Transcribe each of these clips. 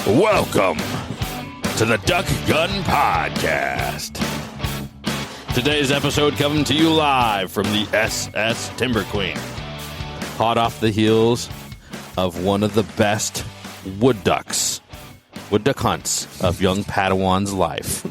Welcome to the Duck Gun Podcast. Today's episode coming to you live from the SS Timber Queen. Hot off the heels of one of the best wood duck hunts of young Padawan's life.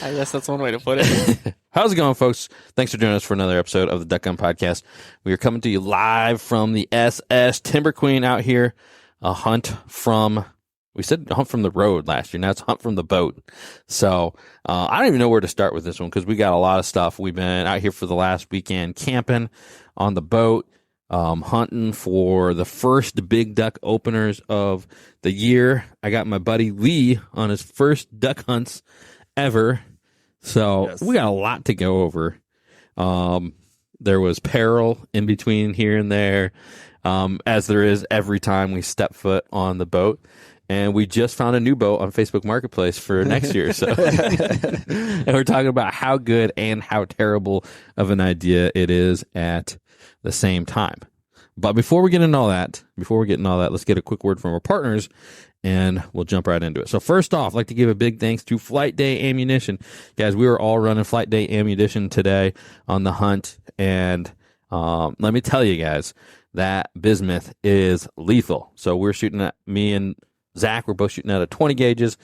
I guess that's one way to put it. How's it going, folks? Thanks for joining us for another episode of the Duck Gun Podcast. We are coming to you live from the SS Timber Queen out here. A hunt from, we said hunt from the road last year. Now it's hunt from the boat. So I don't even know where to start with this one because we got a lot of stuff. We've been out here for the last weekend camping on the boat, hunting for the first big duck openers of the year. I got my buddy Lee on his first duck hunts ever. So We got a lot to go over. There was peril in between here and there. As there is every time we step foot on the boat. And we just found a new boat on Facebook Marketplace for next year. So, and we're talking about how good and how terrible of an idea it is at the same time. But before we get into all that, let's get a quick word from our partners and we'll jump right into it. So first off, I'd like to give a big thanks to Flight Day Ammunition. Guys, we were all running Flight Day Ammunition today on the hunt. And let me tell you guys, that bismuth is lethal. So we're shooting at, me and Zack, we're both shooting out of 20 gauges.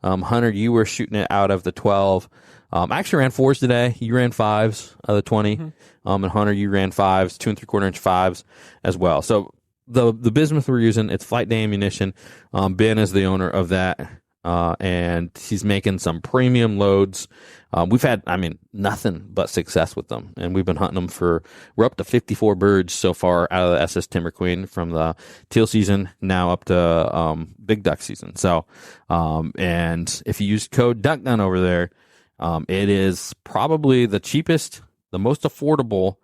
Hunter, you were shooting it out of the 12. I actually ran 4s today. You ran 5s out of the 20. Mm-hmm. And Hunter, you ran 5s, 2 3/4-inch 5s as well. So the bismuth we're using, it's Flight Day Ammunition. Ben is the owner of that. And he's making some premium loads. We've had, nothing but success with them. And we've been hunting them we're up to 54 birds so far out of the SS Timber Queen from the teal season, now up to, big duck season. So, and if you use code DuckGun over there, it is probably the cheapest, the most affordable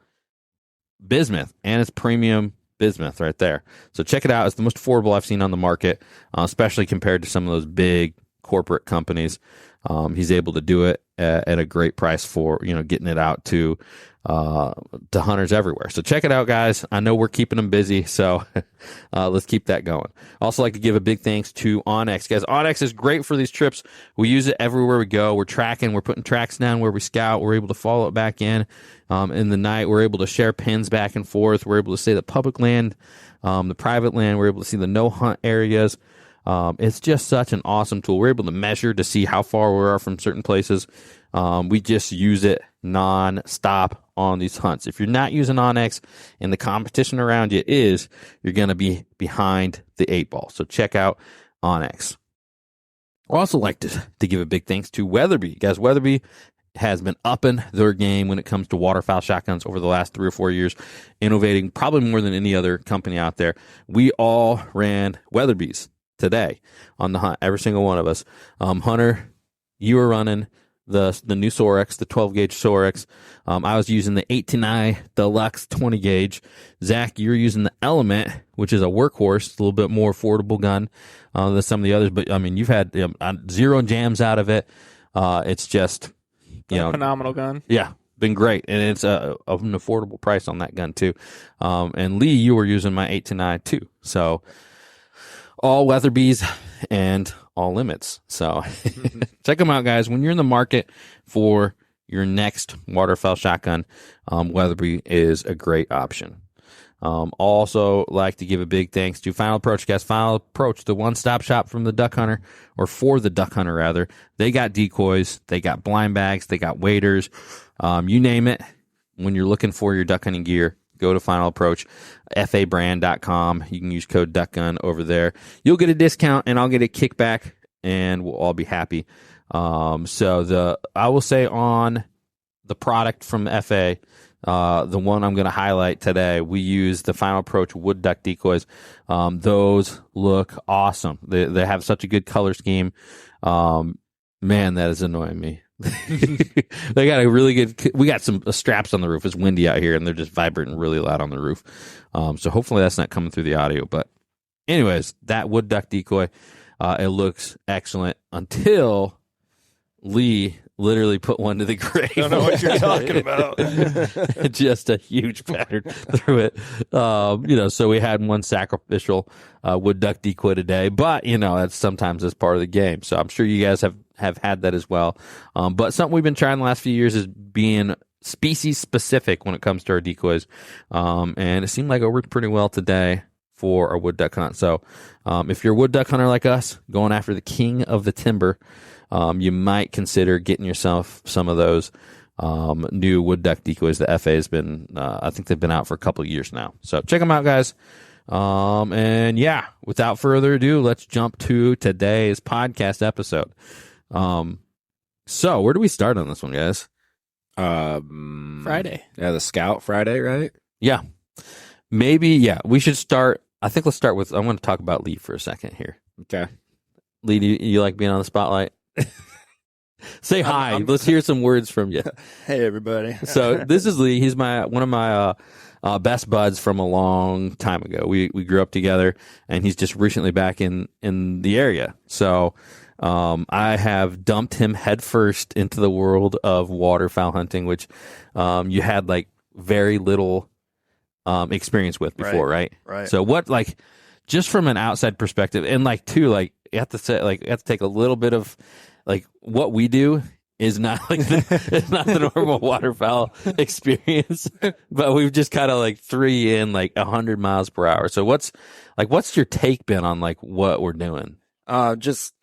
bismuth, and it's premium bismuth right there. So check it out. It's the most affordable I've seen on the market, especially compared to some of those big corporate companies. He's able to do it at a great price for, getting it out to hunters everywhere. So check it out, guys. I know we're keeping them busy, so let's keep that going. Also like to give a big thanks to Onyx. Guys, Onyx is great for these trips. We use it everywhere we go. We're tracking, we're putting tracks down where we scout. We're able to follow it back in the night. We're able to share pins back and forth. We're able to see the public land, the private land. We're able to see the no hunt areas. It's just such an awesome tool. We're able to measure to see how far we are from certain places. We just use it non-stop on these hunts. If you're not using Onyx and the competition around you is, you're going to be behind the 8 ball. So check out Onyx. I'd also like to give a big thanks to Weatherby. Guys, Weatherby has been upping their game when it comes to waterfowl shotguns over the last 3 or 4 years, innovating probably more than any other company out there. We all ran Weatherbys today on the hunt, every single one of us. Hunter, you were running the new Sorex, the 12 gauge Sorex. I was using the 18i Deluxe 20 gauge. Zack, you're using the Element, which is a workhorse, a little bit more affordable gun than some of the others. But you've had zero jams out of it. It's just phenomenal gun. Yeah, been great, and it's an affordable price on that gun too. And Lee, you were using my 18i too. So all Weatherbys and all limits. So check them out, guys. When you're in the market for your next waterfowl shotgun, Weatherby is a great option. Also like to give a big thanks to Final Approach, guys. Final Approach, the one-stop shop from the duck hunter, or for the duck hunter rather. They got decoys, they got blind bags, they got waders, you name it. When you're looking for your duck hunting gear, go to Final Approach, fabrand.com. You can use code DuckGun over there. You'll get a discount, and I'll get a kickback, and we'll all be happy. I will say on the product from FA, the one I'm going to highlight today, we use the Final Approach wood duck decoys. Those look awesome. They have such a good color scheme. Man, that is annoying me. They got a really good, we got some straps on the roof. It's windy out here and they're just vibrating really loud on the roof. So hopefully that's not coming through the audio, but anyways, that wood duck decoy, it looks excellent until Lee literally put one to the grave. I don't know what you're talking about. Just a huge pattern through it. So we had one sacrificial wood duck decoy today, but that's sometimes as part of the game. So I'm sure you guys have had that as well. But something we've been trying the last few years is being species specific when it comes to our decoys. And it seemed like it worked pretty well today for our wood duck hunt. So if you're a wood duck hunter like us, going after the king of the timber, you might consider getting yourself some of those new wood duck decoys. The FA has been, I think they've been out for a couple of years now. So check them out, guys. And yeah, without further ado, let's jump to today's podcast episode. So where do we start on this one, guys? Friday. Yeah, the Scout Friday, right? Yeah. Maybe, yeah, we should start. I think let's start with, I want to talk about Lee for a second here. Okay. Lee, do you like being on the spotlight? Say hi. Let's hear some words from you. Hey, everybody. So this is Lee. He's one of my best buds from a long time ago. We grew up together, and he's just recently back in the area. So I have dumped him headfirst into the world of waterfowl hunting, which you had like very little experience with before, right? Right. So what, like, just from an outside perspective, and like too, like you have to say, like you have to take a little bit of, like, what we do is not like it's not the normal waterfowl experience, but we've just kind of like threw you in like 100 miles per hour. So what's your take been on like what we're doing? Just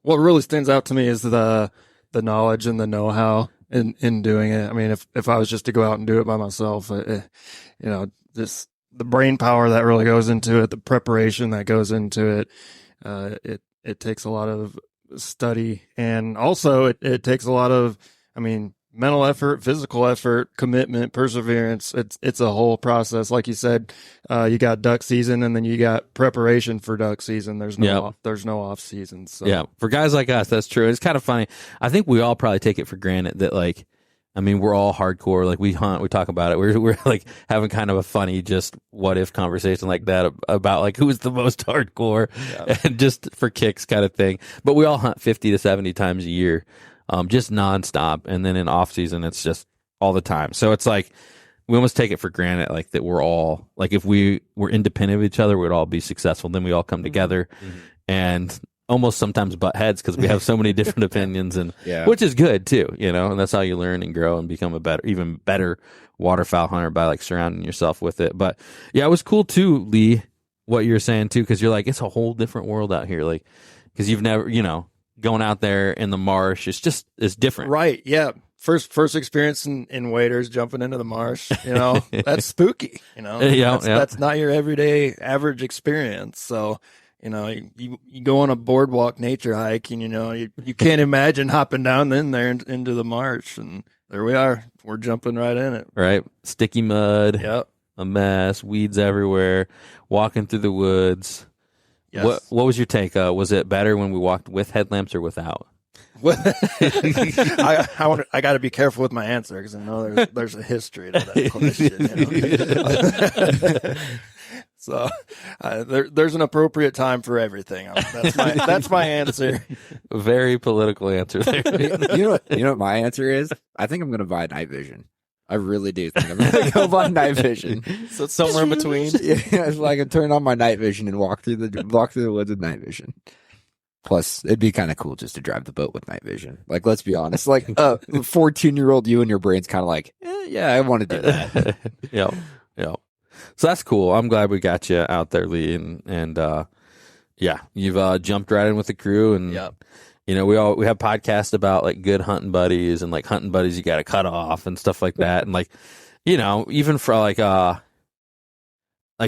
what really stands out to me is the knowledge and the know-how in doing it. I mean, if I was just to go out and do it by myself, just the brain power that really goes into it, the preparation that goes into it, it takes a lot of study, and also it takes a lot of, mental effort, physical effort, commitment, perseverance. It's a whole process. Like you said, you got duck season, and then you got preparation for duck season. There's no off season. So yeah, for guys like us, that's true. It's kind of funny. I think we all probably take it for granted that, like, we're all hardcore. Like, we hunt, we talk about it. We're like having kind of a funny, just what if conversation like that about like who's the most hardcore, and just for kicks kind of thing. But we all hunt 50 to 70 times a year, just nonstop. And then in off season, it's just all the time. So it's like, we almost take it for granted, like that we're all, like, if we were independent of each other, we'd all be successful. Then we all come together and almost sometimes butt heads because we have so many different opinions, and which is good too, and that's how you learn and grow and become even better waterfowl hunter, by like surrounding yourself with it. But yeah, it was cool too, Lee, what you're saying too, because you're like, it's a whole different world out here, like, because you've never, going out there in the marsh, it's different, right? Yeah, first experience in waders, jumping into the marsh, that's spooky, that's not your everyday average experience. So you go on a boardwalk nature hike, and you can't imagine hopping down in there into the marsh, and there we are. We're jumping right in it. Right, sticky mud, yep, a mess, weeds everywhere, walking through the woods. Yes. What was your take? Was it better when we walked with headlamps or without? I got to be careful with my answer because I know there's a history to that question. So there's an appropriate time for everything. That's my answer. Very political answer there. You know what my answer is? I think I'm going to buy night vision. I really do think I'm going to go buy night vision. So it's somewhere in between. Yeah, it's like I turn on my night vision and walk through the woods with night vision. Plus, it'd be kind of cool just to drive the boat with night vision. Like, let's be honest. Like, 14-year-old you and your brain's kind of like, yeah, I want to do that. Yeah. So that's cool. I'm glad we got you out there, Lee, and you've jumped right in with the crew, and we have podcasts about like good hunting buddies and like hunting buddies you got to cut off and stuff like that, and like even for like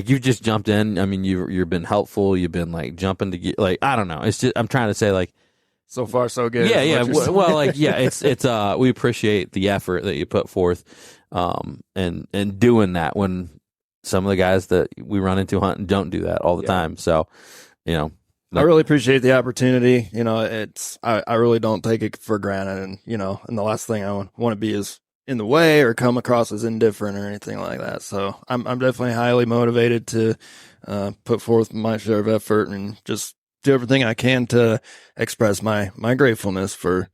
you just jumped in. You've been helpful. You've been like jumping to get, like, I don't know. It's just, I'm trying to say, like, so far so good. Yeah. Well, like, yeah, it's we appreciate the effort that you put forth, and doing that when some of the guys that we run into hunting don't do that all the time. So, I really appreciate the opportunity. I really don't take it for granted, and and the last thing I want to be is in the way or come across as indifferent or anything like that. So I'm definitely highly motivated to put forth my share of effort and just do everything I can to express my gratefulness for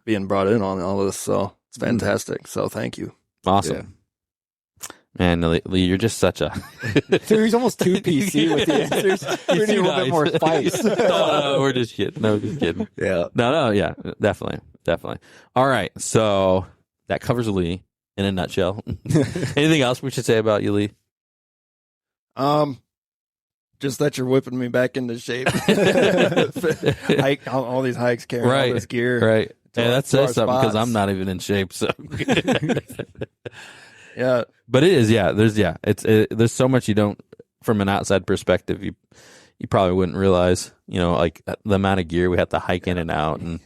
being brought in on all this. So it's fantastic. So thank you. Awesome. Man, Lee, you're just such a Dude, he's almost too PC with the answers. We need a little bit more spice. No, we're just kidding. No, just kidding. Yeah. No, yeah, definitely. All right, so that covers Lee in a nutshell. Anything else we should say about you, Lee? Just that you're whipping me back into shape. All these hikes, carrying all this gear. Right. Yeah, that says something because I'm not even in shape. So yeah, but it is. Yeah, there's so much you don't, from an outside perspective, you probably wouldn't realize. Like the amount of gear we have to hike in and out, and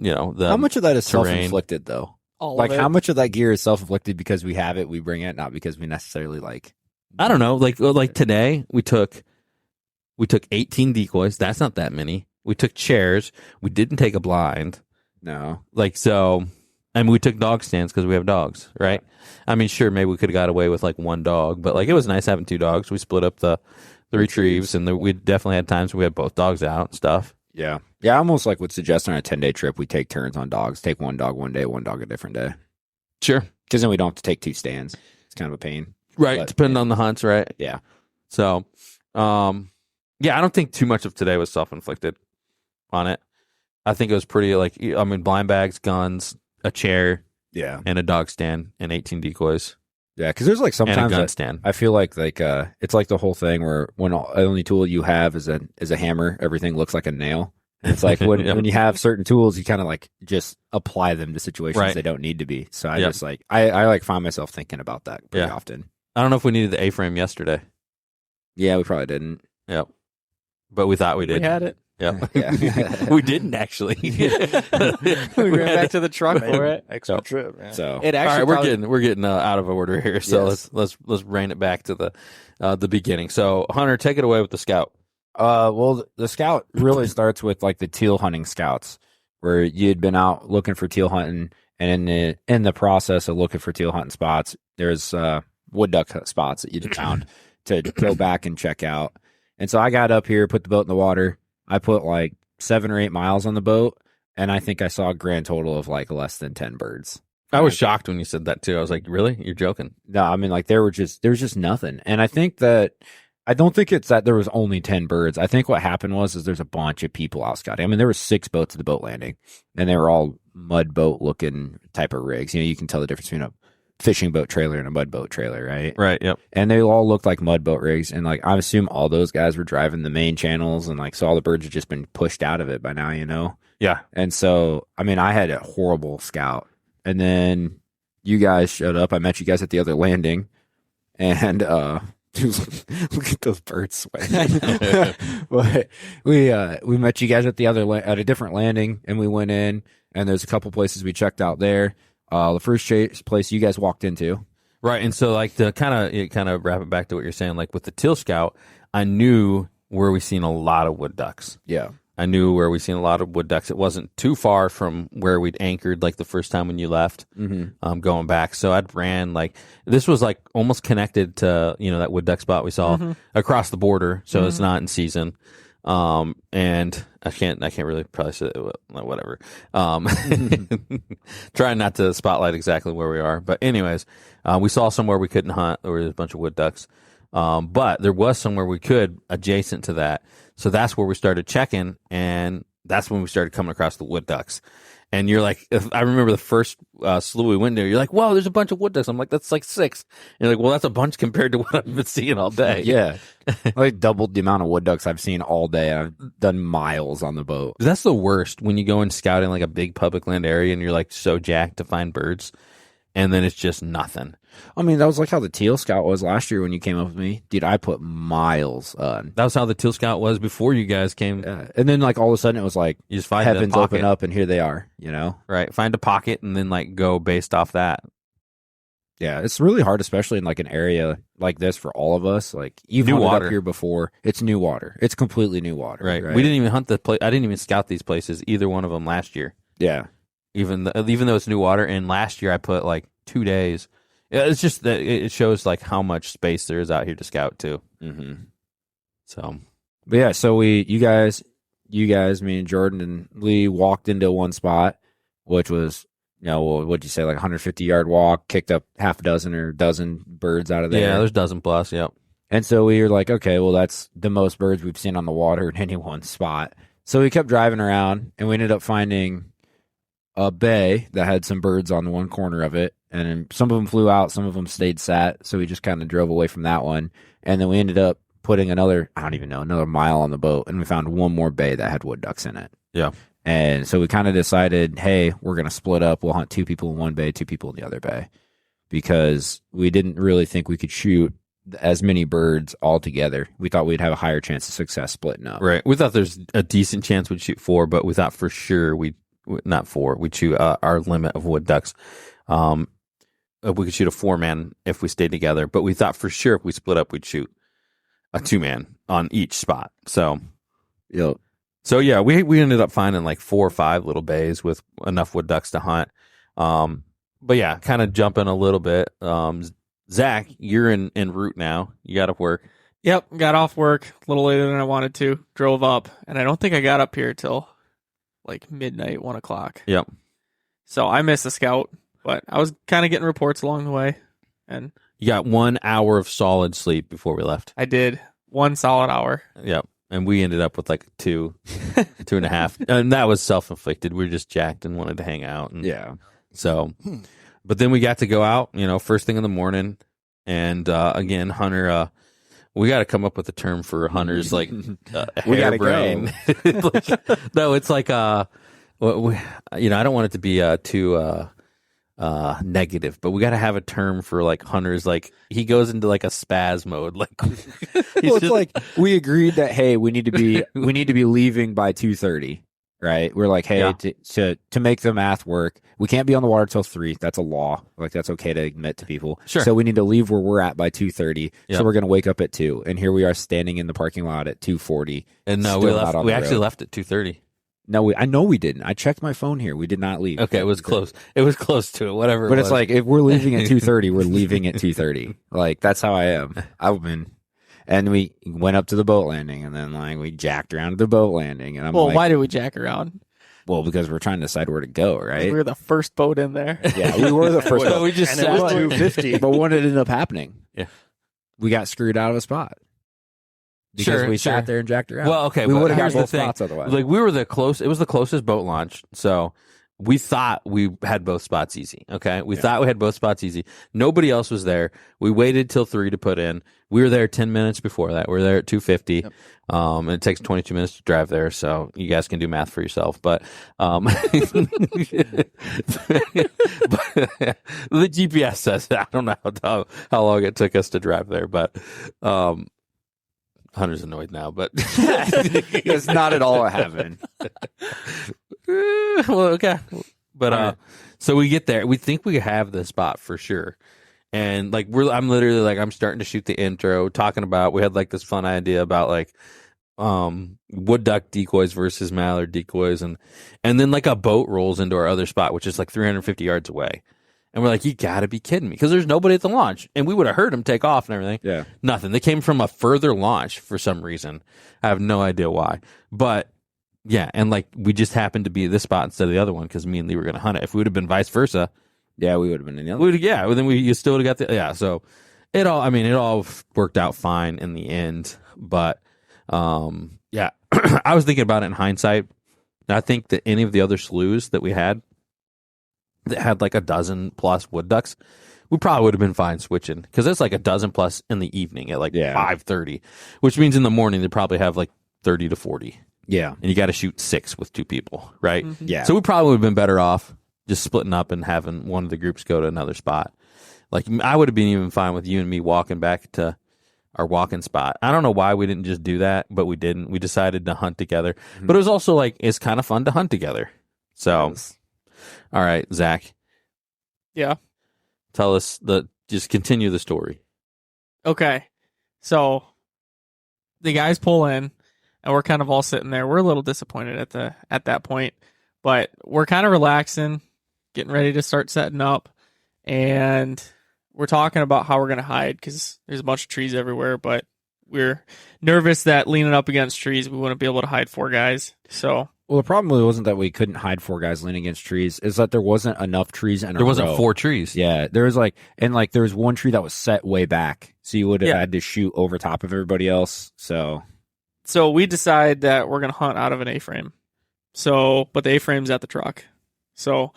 the how much of that is terrain. self-inflicted though? All Like of it. how much of that gear is self-inflicted because we have it, we bring it, not because we necessarily like. I don't know. Like today we took 18 decoys. That's not that many. We took chairs. We didn't take a blind. No. And we took dog stands because we have dogs, right? I mean, sure, maybe we could have got away with like one dog, but like it was nice having two dogs. We split up the retrieves, and we definitely had times where we had both dogs out and stuff. Yeah. Yeah, I almost like would suggest on a 10-day trip we take turns on dogs. Take one dog one day, one dog a different day. Sure. Because then we don't have to take two stands. It's kind of a pain. Right. But, Depending on the hunts, right? Yeah. So, I don't think too much of today was self-inflicted on it. I think it was pretty blind bags, guns, a chair, Yeah. and a dog stand, and 18 decoys, Yeah, because there's like and a sometimes gun stand. I feel like it's like the whole thing where when the only tool you have is a hammer, everything looks like a nail. It's like when Yep. when you have certain tools, you kind of like just apply them to situations Right. they don't need to be. So I Yep. just like I like find myself thinking about that pretty Yeah. often. I don't know if we needed the A-frame yesterday. Yeah, we probably didn't. Yep. But we thought we We did. had it. Yep. Yeah. We didn't actually. We ran back to the truck for it. extra trip. Man. So It All actually right, we're getting out of order here. So Yes. let's rein it back to the beginning. So Hunter, take it away with the scout. well, the scout really starts with like the teal hunting scouts, where you'd been out looking for teal hunting, and in the process of looking for teal hunting spots, there's wood duck spots that you'd found to go back and check out. And so I got up here, put the boat in the water. I put like 7 or 8 miles on the boat, and I think I saw a grand total of like less than 10 birds. I was shocked when you said that too. I was like, really? You're joking? No, I mean like there was just nothing. And I don't think it's that there was only 10 birds. I think what happened was there's a bunch of people out scouting. I mean, there were 6 boats at the boat landing, and they were all mud boat looking type of rigs. You can tell the difference between a fishing boat trailer and a mud boat trailer, right? Right. Yep. And they all looked like mud boat rigs. And like I assume all those guys were driving the main channels, and like so all the birds had just been pushed out of it by now, Yeah. And so I mean I had a horrible scout. And you guys showed up. I met you guys at the other landing, and look at those birds sweating. But we met you guys at at a different landing, and we went in, and there's a couple places we checked out there. The first place you guys walked into. Right. And so like to kind of wrap it back to what you're saying, like with the teal scout, I knew where we seen a lot of wood ducks. Yeah. I knew where we seen a lot of wood ducks. It wasn't too far from where we'd anchored like the first time when you left, going back. So I'd ran this was like almost connected to, that wood duck spot we saw across the border. So it's not in season. And I can't really probably say whatever. Trying not to spotlight exactly where we are, but anyways, we saw somewhere we couldn't hunt. There was a bunch of wood ducks. But there was somewhere we could adjacent to that. So that's where we started checking, and that's when we started coming across the wood ducks. And you're like, I remember the first slough we went to, you're like, whoa, there's a bunch of wood ducks. I'm like, that's like 6. And you're like, well, that's a bunch compared to what I've been seeing all day. Yeah. Like doubled the amount of wood ducks I've seen all day. I've done miles on the boat. That's the worst when you go and scout in like a big public land area and you're like so jacked to find birds, and then it's just nothing. I mean, that was like how the teal scout was last year when you came up with me. Dude, I put miles on. That was how the teal scout was before you guys came. And then like all of a sudden it was like You just find heavens a pocket. open up and here they are, Right. Find a pocket and then like go based off that. Yeah, it's really hard, especially in like an area like this for all of us. Like you've New hunted water. up here before. It's new water. It's completely new water. Right. We didn't even hunt the place. I didn't even scout these places, either one of them last year. Yeah. Even though it's new water. And last year I put like 2 days. Yeah, it's just that it shows like how much space there is out here to scout too. Mm-hmm. So, But yeah, so you guys, me and Jordan and Lee walked into one spot, which was, what'd you say, like 150-yard walk, kicked up half a dozen or dozen birds out of there. Yeah, there's dozen plus, yep. And so we were like, okay, well, that's the most birds we've seen on the water in any one spot. So we kept driving around, and we ended up finding a bay that had some birds on the one corner of it. And some of them flew out, some of them stayed sat. So we just kind of drove away from that one. And then we ended up putting another mile on the boat, and we found one more bay that had wood ducks in it. Yeah. And so we kind of decided, hey, we're going to split up. We'll hunt 2 people in one bay, 2 people in the other bay, because we didn't really think we could shoot as many birds all together. We thought we'd have a higher chance of success splitting up. Right. We thought there's a decent chance we'd shoot 4, but we thought for sure we'd shoot our limit of wood ducks. We could shoot a 4-man if we stayed together, but we thought for sure if we split up, we'd shoot a 2-man on each spot. So, Yep. So yeah, we ended up finding like 4 or 5 little bays with enough wood ducks to hunt. But yeah, kind of jumping a little bit. Zach, you're en route now. You got to work. Yep, got off work a little later than I wanted to. Drove up, and I don't think I got up here till like midnight, 1 o'clock. Yep. So I missed the scout, but I was kind of getting reports along the way, and you got 1 hour of solid sleep before we left. I did 1 solid hour. Yep. And we ended up with like 2.5, and that was self-inflicted. We were just jacked and wanted to hang out. And Yeah. So, but then we got to go out, first thing in the morning. And again, Hunter, we got to come up with a term for hunters, like We gotta harebrain. No, it's like I don't want it to be too negative, but we got to have a term for like hunters. Like he goes into like a spaz mode. Like It's like we agreed that, hey, we need to be leaving by 2:30. Right? We're like, hey, Yeah. to make the math work, we can't be on the water till 3. That's a law. Like that's okay to admit to people. Sure. So we need to leave where we're at by 2:30. Yep. So we're going to wake up at 2. And here we are standing in the parking lot at 2:40. And no, still not on we the actually road. left at 2:30. No, I know we didn't. I checked my phone here. We did not leave. Okay, it was close. It was close to it. Whatever. But it it's was. like if we're leaving at 2:30, we're leaving at 2:30. Like that's how I am. I've been, and we went up to the boat landing, and then like we jacked around to the boat landing, and I'm Well, like, why did we jack around? well, because we're trying to decide where to go, right? We were the first boat in there. Yeah, we were the first. Well, we just And it was sat there. 250. But what ended up happening? Yeah. We got screwed out of a spot because Sure, we sure. sat there and jacked around. Well, okay, we but would have got here's the both thing. spots otherwise. Like we were it was the closest boat launch, so we thought we had both spots easy. Okay, we thought we had both spots easy. Nobody else was there. We waited till 3 to put in. We were there 10 minutes before that. We were there at 2:50. Yep. And it takes 22 minutes to drive there, so you guys can do math for yourself. But, but the GPS says that. I don't know how long it took us to drive there, but Hunter's annoyed now. But It's not at all what happened. well, okay. But so we get there. We think we have the spot for sure. And like I'm literally like I'm starting to shoot the intro, talking about we had like this fun idea about like wood duck decoys versus mallard decoys, and then like a boat rolls into our other spot, which is like 350 yards away. And we're like, you gotta be kidding me. Because there's nobody at the launch. And we would have heard them take off and everything. Yeah. Nothing. They came from a further launch for some reason. I have no idea why. But yeah, and like we just happened to be at this spot instead of the other one because me and Lee were going to hunt it. If we would have been vice versa, Yeah, we would have been in the other. then you still would have got the, yeah. So it all worked out fine in the end. But yeah, I was thinking about it in hindsight. And I think that any of the other sloughs that we had that had like a dozen plus wood ducks, we probably would have been fine switching because it's like a dozen plus in the evening at like 5:30, which means in the morning they probably have like 30 to 40. Yeah. And you got to shoot 6 with 2 people, right? Mhm. Yeah. So we probably would have been better off just splitting up and having one of the groups go to another spot. Like I would have been even fine with you and me walking back to our walking spot. I don't know why we didn't just do that, but we didn't. We decided to hunt together. Mm-hmm. But it was also like it's kind of fun to hunt together. So, all right, Zach, Yeah. tell us just continue the story. Okay. So the guys pull in, and we're kind of all sitting there. We're a little disappointed at that point, but we're kind of relaxing, getting ready to start setting up, and we're talking about how we're going to hide because there's a bunch of trees everywhere, but we're nervous that leaning up against trees, we wouldn't be able to hide 4 guys. So Well, the problem really wasn't that we couldn't hide 4 guys leaning against trees. Is that there wasn't enough trees in a There wasn't row. 4 trees. Yeah, there was there was one tree that was set way back, so you would have had to shoot over top of everybody else. So we decide that we're gonna hunt out of an A-frame. So, but the A-frame's at the truck. So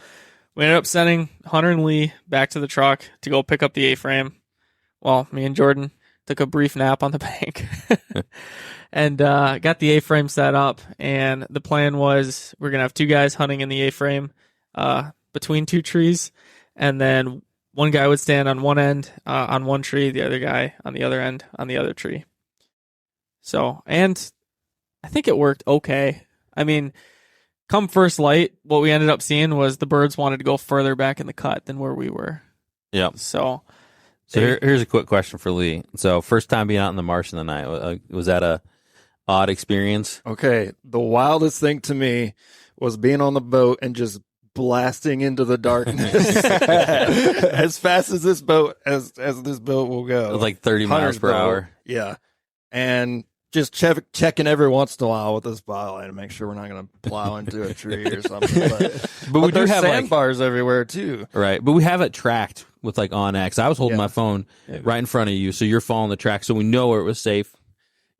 we ended up sending Hunter and Lee back to the truck to go pick up the A-frame. Well, me and Jordan took a brief nap on the bank and got the A-frame set up. And the plan was we're going to have 2 guys hunting in the A-frame between 2 trees. And then one guy would stand on one end on one tree, the other guy on the other end on the other tree. So, and I think it worked okay. I mean, come first light, what we ended up seeing was the birds wanted to go further back in the cut than where we were. Yep. So here's a quick question for Lee. So first time being out in the marsh in the night, was that a odd experience? Okay, the wildest thing to me was being on the boat and just blasting into the darkness as fast as this boat will go. It was like 30 miles Hunter's per boat. hour. Yeah, and just checking every once in a while with this plow to make sure we're not going to plow into a tree or something. But we do there's have sandbars everywhere too. Right, but we have it tracked with on X. I was holding my phone right in front of you, so you're following the track, so we know where it was safe.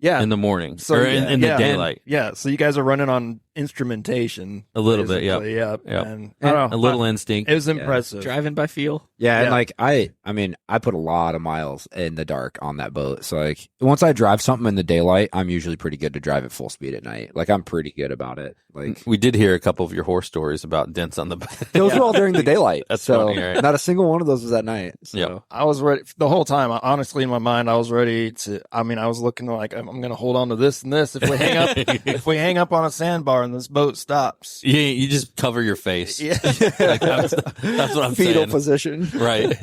Yeah, in the morning so, or in the daylight. So you guys are running on instrumentation a little bit. Yep. And I don't know, a little instinct. It was impressive. Driving by feel. Yeah, and I put a lot of miles in the dark on that boat. So once I drive something in the daylight, I'm usually pretty good to drive at full speed at night. I'm pretty good about it. We did hear a couple of your horror stories about dents on the boat. Those were all during the daylight. That's so funny, right? Not a single one of those was at night. So. Yep. I was ready the whole time. Honestly, in my mind, I was ready to. I was looking like I'm going to hold on to this and this. If we hang up on a sandbar and this boat stops, you just cover your face. Yeah, that's what I'm Fetal saying. position, right?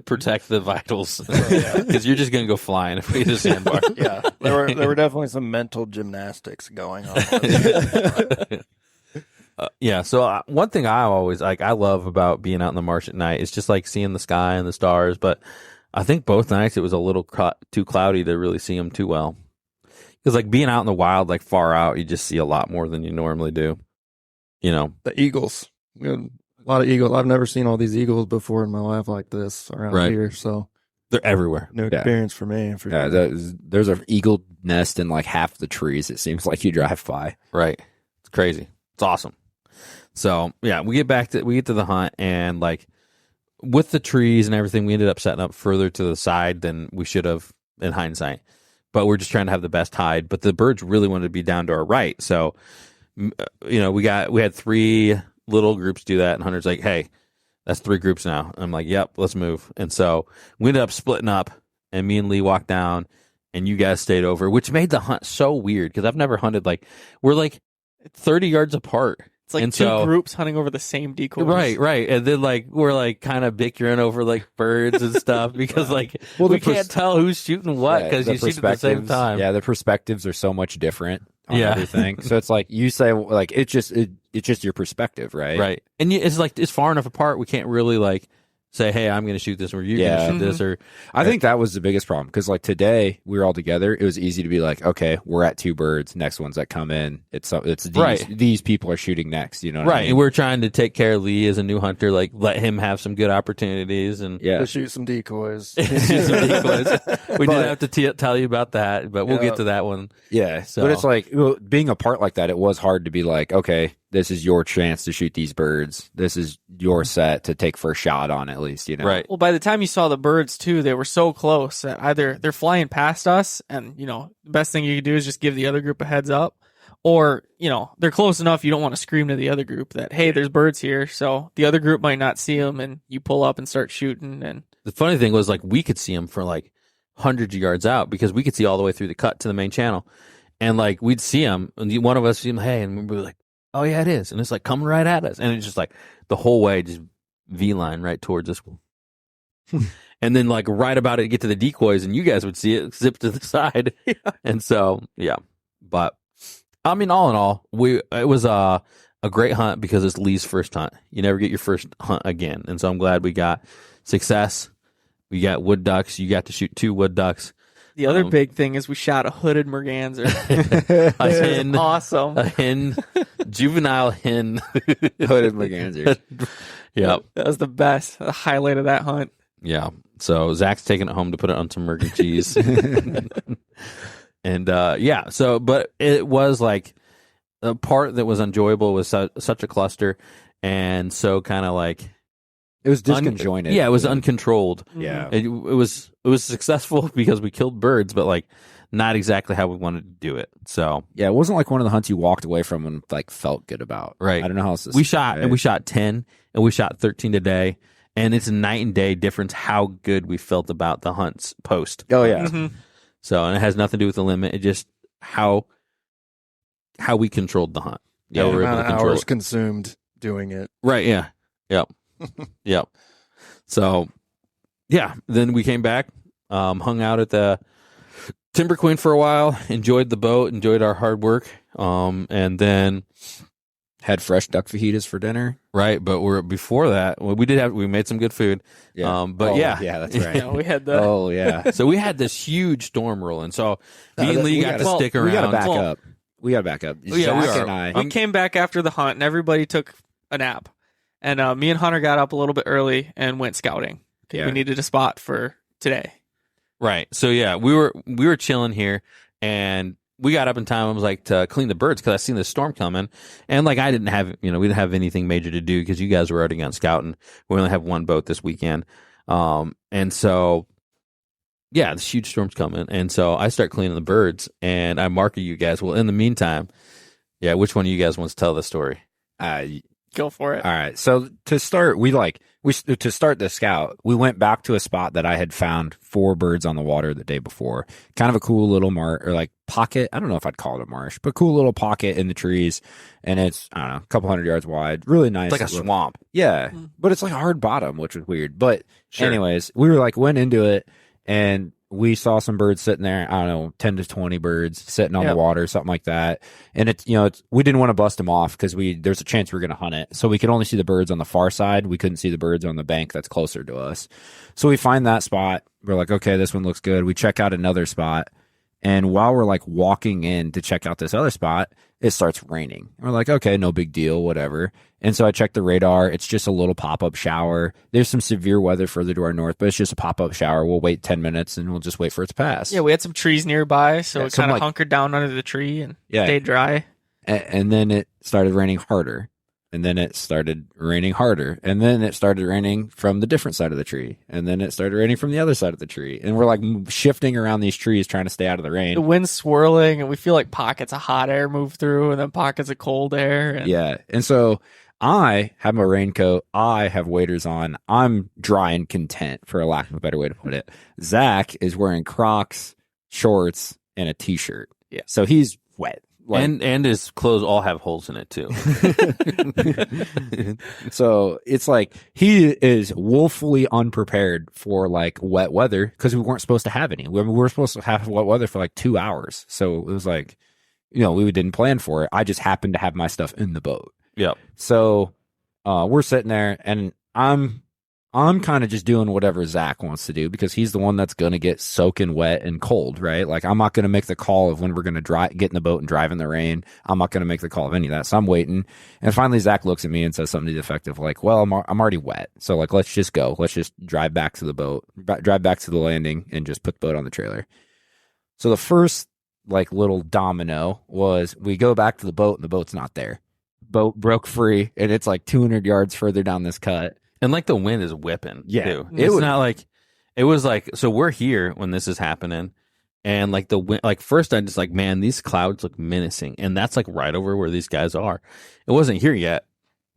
Protect the vitals because you're just going to go flying if we hit a sandbar. Yeah, there were definitely some mental gymnastics going on. Yeah. So one thing I always I love about being out in the marsh at night is just seeing the sky and the stars. But I think both nights it was a little too cloudy to really see them too well. Because being out in the wild, far out, you just see a lot more than you normally do. The eagles. We had a lot of eagles. I've never seen all these eagles before in my life like this around here. So they're everywhere. New experience for me. Yeah, there's an eagle nest in half the trees. It seems like you drive by. Right. It's crazy. It's awesome. So yeah, we get to the hunt and with the trees and everything, we ended up setting up further to the side than we should have in hindsight. But we're just trying to have the best hide. But the birds really wanted to be down to our right. So, we had 3 little groups do that. And Hunter's like, hey, that's 3 groups now. And I'm like, yep, let's move. And so we ended up splitting up and me and Lee walked down and you guys stayed over, which made the hunt so weird because I've never hunted we're 30 yards apart. It's like two groups hunting over the same decoys. Right. And then we're kind of bickering over birds and stuff because we can't tell who's shooting what because you shoot at the same time. Yeah, the perspectives are so much different on everything. So it's you say it's just your perspective, right? Right. And it's far enough apart we can't really say, hey, I'm going to shoot this or you're going to shoot this. Or I think that was the biggest problem because today we were all together. It was easy to be okay, we're at 2 birds. Next ones that come in, it's these people are shooting next. You know what I mean? And we're trying to take care of Lee as a new hunter, let him have some good opportunities and to shoot some decoys. We did have to tell you about that, but we'll get to that one. Yeah. So. But it's being apart like that, it was hard to be okay, this is your chance to shoot these birds. This is your set to take first shot on, at least, Right. Well, by the time you saw the birds too, they were so close that either they're flying past us and, the best thing you could do is just give the other group a heads up, or, they're close enough you don't want to scream to the other group that, hey, there's birds here. So the other group might not see them and you pull up and start shooting. And the funny thing was we could see them for hundreds of yards out because we could see all the way through the cut to the main channel. And we'd see them and one of us see them, hey, and we were oh yeah, it is. And it's coming right at us. And it's just the whole way, just V-line right towards us. And then right about it, get to the decoys and you guys would see it zip to the side. Yeah. And so, yeah. But all in all, it was a great hunt because it's Lee's first hunt. You never get your first hunt again. And so I'm glad we got success. We got wood ducks. You got to shoot 2 wood ducks. The other big thing is we shot a hooded merganser. A hen, Awesome. a hen, juvenile hen. Hooded merganser. Yep. That was the best. The highlight of that hunt. Yeah. So Zach's taking it home to put it on some mergan cheese. And yeah, so but it was like the part that was enjoyable was such a cluster, and so kind of like It was disconjointed. yeah, it was uncontrolled. Yeah. It was successful because we killed birds, but like not exactly how we wanted to do it. So Yeah, it wasn't like one of the hunts you walked away from and like felt good about. Right. I don't know how else to we say shot it. and we shot 10 and we shot 13 today, and it's a night and day difference how good we felt about the hunts post. Oh yeah. Mhm. So, and it has nothing to do with the limit. It just how we controlled the hunt. Yeah, How we The were able amount to of control hours it. consumed doing it. Right. Yeah. Yep. Yep. So, yeah. Then we came back, hung out at the Timber Queen for a while, enjoyed the boat, enjoyed our hard work, and then Had fresh duck fajitas for dinner. right. But before that, well, we made some good food. But Oh, yeah. yeah, that's right. Yeah, we had the. Oh yeah. So we had this huge storm rolling. So me and No, Lee we got to gotta- stick around. We got to back Well- up. We got to back up. Oh, yeah, we Zach are. and I. We came back after the hunt, and everybody took a nap. And me and Hunter got up a little bit early and went scouting. Yeah. We needed a spot for today. Right. So yeah, we were chilling here, and we got up in time. I was like to clean the birds because I seen the storm coming, and like I didn't have we didn't have anything major to do because you guys were already on scouting. We only have one boat this weekend, and so yeah, this huge storm's coming, and so I start cleaning the birds, and I mark you guys. Well, in the meantime, yeah, which one of you guys wants to tell the story? Go for it. All right. So to start, to start the scout, we went back to a spot that I had found 4 birds on the water the day before. Kind of a cool little pocket. I don't know if I'd call it a marsh, but cool little pocket in the trees. And it's, I don't know, a couple hundred yards wide. Really nice. It's like a swamp. Yeah. Mm. But it's like a hard bottom, which was weird. But Sure. anyways, we were like, went into it and we saw some birds sitting there. I don't know, 10 to 20 birds sitting on Yep. the water, something like that. And we didn't want to bust them off because there's a chance we were going to hunt it. So we could only see the birds on the far side. We couldn't see the birds on the bank that's closer to us. So we find that spot. We're like, okay, this one looks good. We check out another spot. And while we're like walking in to check out this other spot, it starts raining. We're like, okay, no big deal, whatever. And so I checked the radar. It's just a little pop-up shower. There's some severe weather further to our north, but it's just a pop-up shower. We'll wait 10 minutes and we'll just wait for it to pass. Yeah, we had some trees nearby, so Yeah, it some, kind of like- hunkered down under the tree and Yeah. stayed dry. And then it started raining harder. And then it started raining harder. And then it started raining from the different side of the tree. And then it started raining from the other side of the tree. And we're like shifting around these trees trying to stay out of the The rain. wind's swirling, and we feel like pockets of hot air move through, and then pockets of cold air. And Yeah. And so I have my raincoat. I have waders on. I'm dry and content, for a lack of a better way to put it. Zach is wearing Crocs, shorts, and a t-shirt. Yeah. So he's wet. Like, and his clothes all have holes in it too. so it's like he is woefully unprepared for like wet weather because we weren't supposed to have any. We were supposed to have wet weather for like 2 hours. So it was like, we didn't plan for it. I just happened to have my stuff in the boat. Yep. So we're sitting there and I'm kind of just doing whatever Zach wants to do because he's the one that's going to get soaking wet and cold, right? Like I'm not going to make the call of when we're going to get in the boat and drive in the rain. I'm not going to make the call of any of that. So I'm waiting. And finally Zach looks at me and says something to the effect of like, well, I'm already wet. So like, let's just go. Let's just drive back to the boat, drive back to the landing and just put the boat on the trailer. So the first like little domino was we go back to the boat and the boat's not there. Boat broke free and it's like 200 yards further down this cut. And like the wind is whipping. Yeah. Too. It It's was- not like it was like so we're here when this is happening, and like the wind. Like first, I just like man, these clouds look menacing, and that's like right over where these guys are. It wasn't here yet,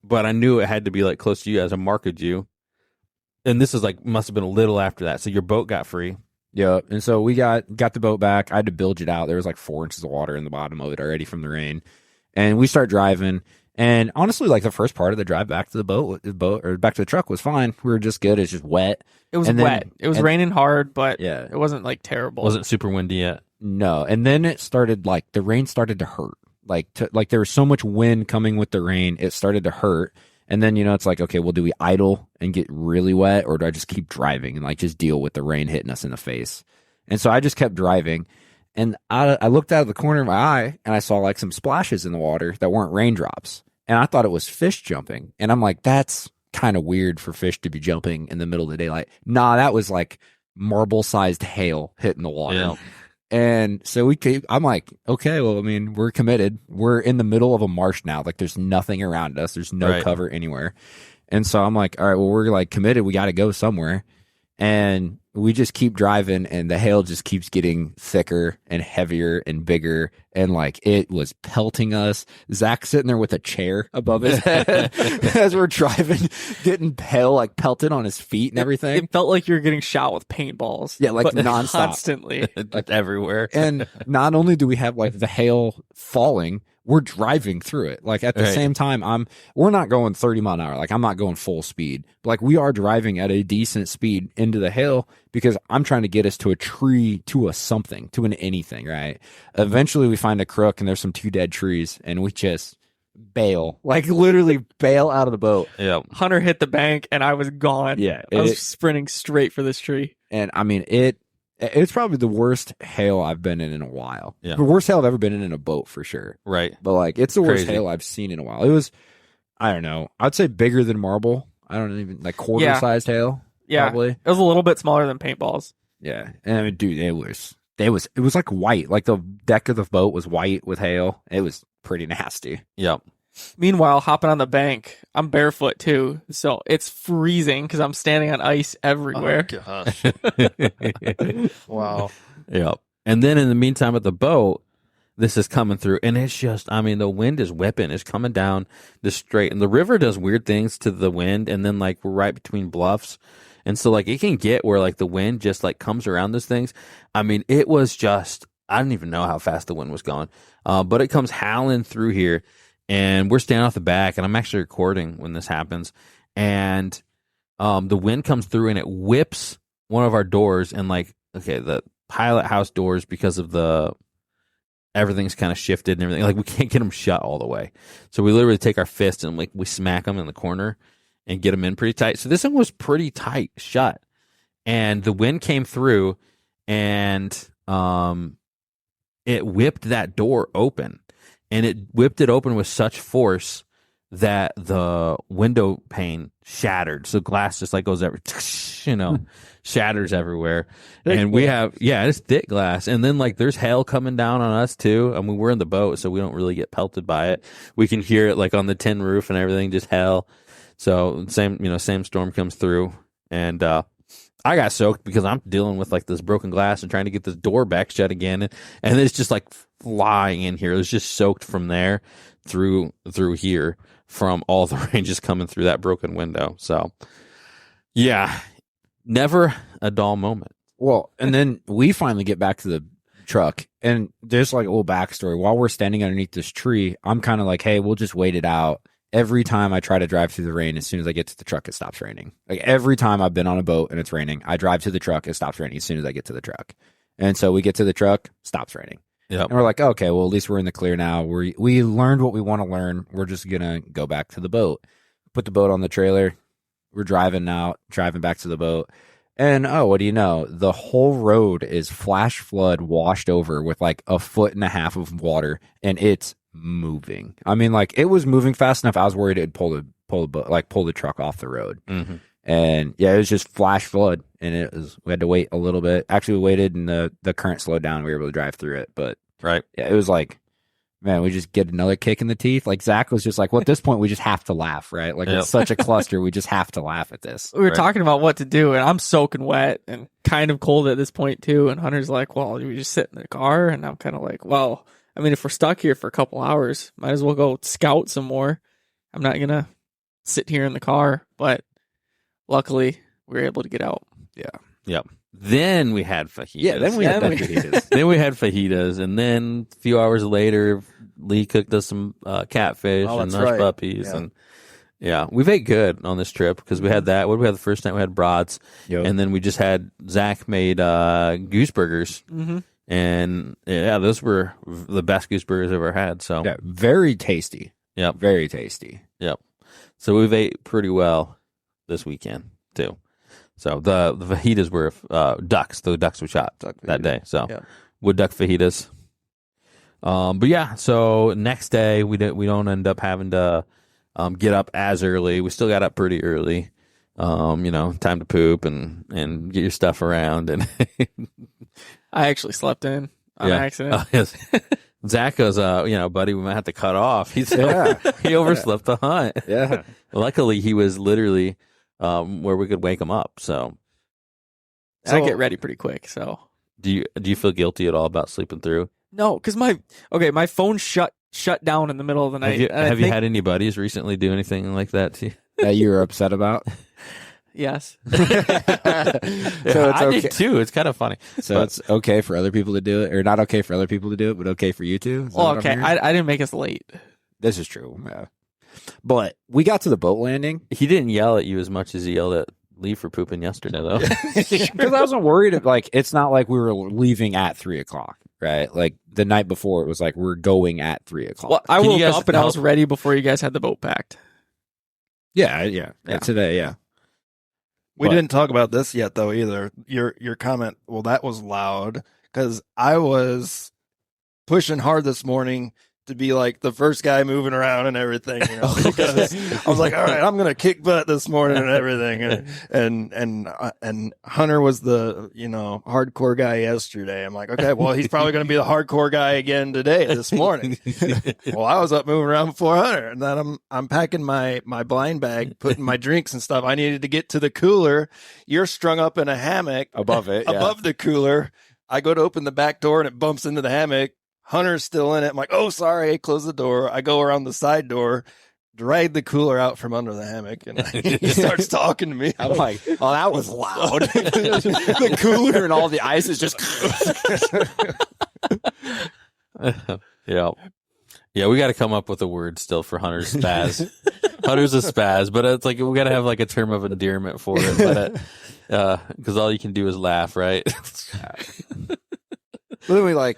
but I knew it had to be like close to you as I marked you. And this is like must have been a little after that. So your boat got free. Yeah. And so we got the boat back. I had to bilge it out. There was like 4 inches of water in the bottom of it already from the rain. And we start driving. And honestly, like the first part of the drive back to the boat or back to the truck was fine. We were just good. It's just wet. it was And then- wet. It was and- raining hard, but Yeah. it wasn't like terrible. Wasn't super windy yet. No. And then it started like the rain started to hurt. Like there was so much wind coming with the rain, it started to hurt. And then, it's like, okay, well, do we idle and get really wet or do I just keep driving and like just deal with the rain hitting us in the face? And so I just kept driving. And I looked out of the corner of my eye and I saw like some splashes in the water that weren't raindrops. And I thought it was fish jumping. And I'm like, that's kind of weird for fish to be jumping in the middle of the daylight. Nah, that was like marble-sized hail hitting the water. Yeah. And so I'm like, okay, well, I mean, we're committed. We're in the middle of a marsh now. Like there's nothing around us. There's no Right. cover anywhere. And so I'm like, all right, well, we're like committed. We got to go somewhere. And we just keep driving and the hail just keeps getting thicker and heavier and bigger. And like it was pelting us. Zach sitting there with a chair above his head as we're driving, getting pelted on his feet and everything. It felt like you were getting shot with paintballs. Yeah, like but nonstop. constantly. Just everywhere. And not only do we have like the hail falling, we're driving through it. Like at the Right. same time, we're not going 30 mile an hour. Like I'm not going full speed, but like we are driving at a decent speed into the hail because I'm trying to get us to a tree, to a something, to an anything, right? Eventually we find a crook and there's some 2 dead trees and we just bail, like literally bail out of the boat. Yeah. Hunter hit the bank and I was gone. Yeah. I was sprinting straight for this tree. And I mean, it's probably the worst hail I've been in a while. Yeah. The worst hail I've ever been in a boat for sure. Right. But like, it's the worst Crazy. hail I've seen in a while. It was, I don't know, I'd say bigger than marble. I don't even like quarter sized hail. Yeah. Probably. It was a little bit smaller than paintballs. Yeah. And I mean, dude, it was like white. Like the deck of the boat was white with hail. It was pretty nasty. Yep. Meanwhile, hopping on the bank, I'm barefoot too. So it's freezing because I'm standing on ice everywhere. Oh, gosh. Wow. Yep. And then in the meantime at the boat, this is coming through and it's just, I mean, the wind is whipping. It's coming down the straight and the river does weird things to the wind. And then like we're right between bluffs. And so like it can get where like the wind just like comes around those things. I mean, it was just, I don't even know how fast the wind was going. But it comes howling through here and we're standing off the back and I'm actually recording when this happens. And the wind comes through and it whips one of our doors and like, okay, the pilot house doors because of everything's kind of shifted and everything. Like we can't get them shut all the way. So we literally take our fist and like we smack them in the corner and get them in pretty tight. So this one was pretty tight shut. And the wind came through and it whipped that door open. And it whipped it open with such force that the window pane shattered. So glass just like goes shatters everywhere. And we have, it's thick glass. And then like there's hail coming down on us too. I mean, we're in the boat, so we don't really get pelted by it. We can hear it like on the tin roof and everything, just hail. So same storm comes through. And, I got soaked because I'm dealing with like this broken glass and trying to get this door back shut again. And it's just like flying in here. It was just soaked from there through here from all the rain just coming through that broken window. So yeah, never a dull moment. Well, and then we finally get back to the truck and there's like a little backstory. While we're standing underneath this tree, I'm kind of like, hey, we'll just wait it out. Every time I try to drive through the rain, as soon as I get to the truck, it stops raining. Like every time I've been on a boat and it's raining, I drive to the truck, it stops raining as soon as I get to the truck. And so we get to the truck, stops raining. Yep. And we're like, okay, well, at least we're in the clear now. We learned what we want to learn. We're just going to go back to the boat. Put the boat on the trailer. We're driving back to the boat. And what do you know? The whole road is flash flood washed over with like 1.5 feet of water. And it's moving. I mean, like it was moving fast enough. I was worried it'd pull the truck off the road. Mm-hmm. And yeah, it was just flash flood, and we had to wait a little bit. Actually, we waited, and the current slowed down. We were able to drive through it, but right, yeah, it was like, man, we just get another kick in the teeth. Like Zach was just like, well, at this point, we just have to laugh, right? Like it's such a cluster, we just have to laugh at this. We were talking about what to do, and I'm soaking wet and kind of cold at this point too. And Hunter's like, "Well, we just sit in the car," and I'm kind of like, "Well, I mean, if we're stuck here for a couple hours, might as well go scout some more. I'm not gonna sit here in the car." But luckily, we were able to get out. Yep. Then we had fajitas. Yeah, then we had fajitas. Then we had fajitas, and then a few hours later, Lee cooked us some catfish and hush puppies, and we've ate good on this trip because we had that. What did we have the first night? We had brats, and then we just had Zach made goose burgers, and those were the best goose burgers I've ever had. So very tasty. Yep, very tasty. Yep. So we've ate pretty well this weekend too. So the fajitas were ducks. The ducks we shot that day. So wood duck fajitas. But yeah, so next day we don't end up having to get up as early. We still got up pretty early. Time to poop and get your stuff around. And I actually slept in on accident. Oh, yes. Zack goes, buddy, we might have to cut off. He overslept the hunt. Yeah. Luckily, he was literally where we could wake him up. So I get ready pretty quick. So do you feel guilty at all about sleeping through? No, because my phone shut down in the middle of the night. Have you had any buddies recently do anything like that to you? That you were upset about? Yes. So it's I okay. did too. It's kind of funny. So it's okay for other people to do it, or not okay for other people to do it, but okay for you to? Well, okay. I didn't make us late. This is true. Yeah. But we got to the boat landing. He didn't yell at you as much as he yelled at Lee for pooping yesterday, though. Because I wasn't worried. It's not like we were leaving at 3:00, right? Like the night before, it was like we're going at 3:00. Well, I woke up and I was ready before you guys had the boat packed. Yeah. Today, yeah. We didn't talk about this yet, though, either. Your comment, well, that was loud, because I was pushing hard this morning to be like the first guy moving around and everything, because I was like, all right, I'm going to kick butt this morning and everything. And Hunter was the, hardcore guy yesterday. I'm like, okay, well, he's probably going to be the hardcore guy again this morning. Well, I was up moving around before Hunter, and then I'm packing my blind bag, putting my drinks and stuff. I needed to get to the cooler. You're strung up in a hammock Above it. above the cooler. I go to open the back door and it bumps into the hammock. Hunter's still in it. I'm like, oh, sorry. I close the door. I go around the side door, drag the cooler out from under the hammock, and he starts talking to me. I'm like, oh, that was loud. The cooler and all the ice is just. Yeah. Yeah, we got to come up with a word still for Hunter's spaz. Hunter's a spaz, but it's like we got to have like a term of endearment for it. But because all you can do is laugh, right? Literally, like